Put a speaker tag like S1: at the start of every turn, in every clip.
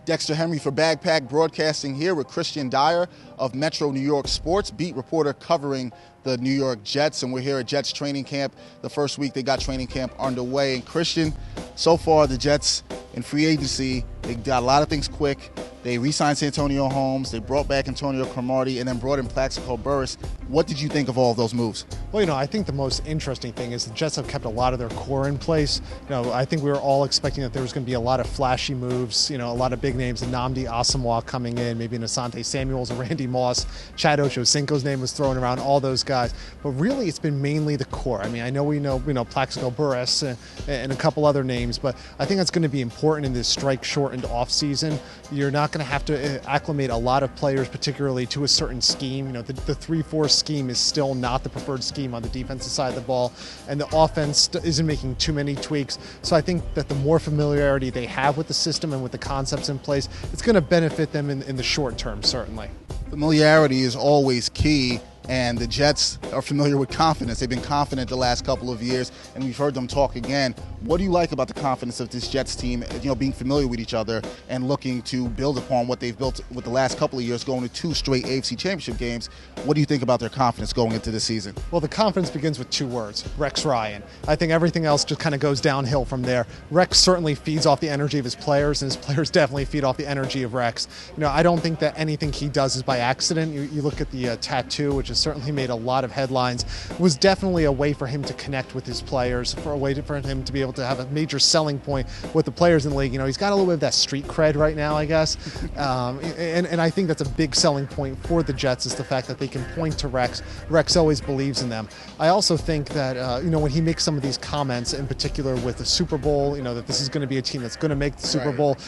S1: Dexter Henry for Bagpack Broadcasting here with Kristian Dyer of Metro New York Sports, beat reporter covering the New York Jets. And we're here at Jets training camp. The first week they got training camp underway. And Kristian, so far the Jets in free agency, they got a lot of things quick. They re-signed Santonio Holmes, they brought back Antonio Cromartie, and then brought in Plaxico Burress. What did you think of all of those moves?
S2: Well, I think the most interesting thing is the Jets have kept a lot of their core in place. I think we were all expecting that there was going to be a lot of flashy moves, a lot of big names, Nnamdi Asomugha coming in, maybe an Asante Samuels, a Randy Moss, Chad Ochocinco's name was thrown around, all those guys. But really, it's been mainly the core. I mean, I know we know Plaxico Burress and a couple other names, but I think that's going to be important in this strike-shortened offseason. You're not going to have to acclimate a lot of players, particularly to a certain scheme. The 3-4 scheme is still not the preferred scheme on the defensive side of the ball, and the offense isn't making too many tweaks. So I think that the more familiarity they have with the system and with the concepts in place, it's going to benefit them in the short term, certainly.
S1: Familiarity is always key. And the Jets are familiar with confidence. They've been confident the last couple of years, and we've heard them talk again. What do you like about the confidence of this Jets team, being familiar with each other and looking to build upon what they've built with the last couple of years, going to 2 straight AFC Championship games? What do you think about their confidence going into this season?
S2: Well, the confidence begins with 2 words, Rex Ryan. I think everything else just kind of goes downhill from there. Rex certainly feeds off the energy of his players, and his players definitely feed off the energy of Rex. I don't think that anything he does is by accident. You look at the tattoo, which has certainly made a lot of headlines, was definitely a way for him to connect with his players, for a way for him to be able to have a major selling point with the players in the league. He's got a little bit of that street cred right now, I guess. And I think that's a big selling point for the Jets, is the fact that they can point to Rex. Rex always believes in them. I also think that, when he makes some of these comments, in particular with the Super Bowl, that this is going to be a team that's going to make the Super Bowl,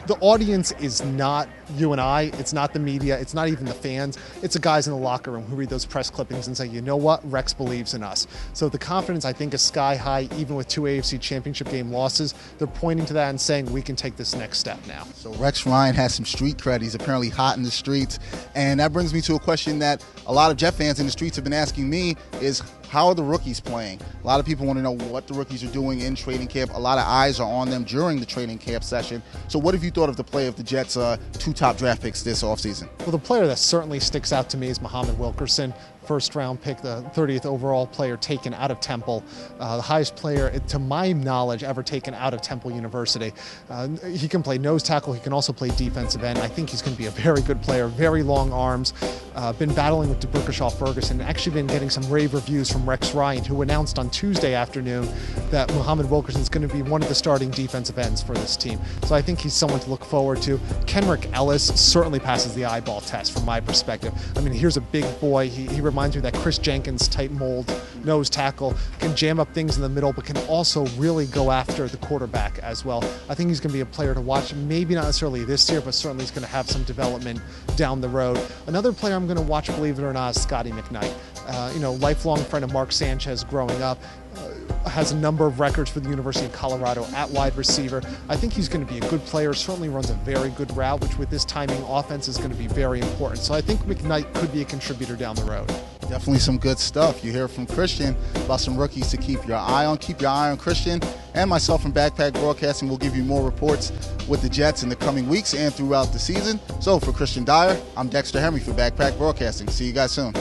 S2: the audience is not you and I, it's not the media, it's not even the fans, it's the guys in the locker room who read those press clippings and say, you know what, Rex believes in us. So the confidence, I think, is sky high, even with 2 AFC Championship game losses. They're pointing to that and saying, we can take this next step now.
S1: So Rex Ryan has some street cred. He's apparently hot in the streets. And that brings me to a question that a lot of Jet fans in the streets have been asking me is, how are the rookies playing? A lot of people want to know what the rookies are doing in training camp. A lot of eyes are on them during the training camp session. So what have you thought of the play of the Jets' 2 top draft picks this offseason?
S2: Well, the player that certainly sticks out to me is Muhammad Wilkerson. First-round pick, the 30th overall player taken out of Temple, the highest player, to my knowledge, ever taken out of Temple University. He can play nose tackle. He can also play defensive end. I think he's going to be a very good player, very long arms. Been battling with DeBerkshire Ferguson, actually been getting some rave reviews from Rex Ryan, who announced on Tuesday afternoon that Muhammad Wilkerson is going to be one of the starting defensive ends for this team. So I think he's someone to look forward to. Kenrick Ellis certainly passes the eyeball test from my perspective. I mean, here's a big boy. He reminds me of that Chris Jenkins type mold, nose tackle, can jam up things in the middle, but can also really go after the quarterback as well. I think he's going to be a player to watch, maybe not necessarily this year, but certainly he's going to have some development down the road. Another player I'm going to watch, believe it or not, is Scotty McKnight. Lifelong friend of Mark Sanchez growing up. Has a number of records for the University of Colorado at wide receiver. I think he's going to be a good player, certainly runs a very good route, which with this timing offense is going to be very important. So I think McKnight could be a contributor down the road.
S1: Definitely some good stuff. You hear from Kristian about some rookies to keep your eye on. Keep your eye on Kristian and myself from Backpack Broadcasting. We'll give you more reports with the Jets in the coming weeks and throughout the season. So for Kristian Dyer, I'm Dexter Henry for Backpack Broadcasting. See you guys soon.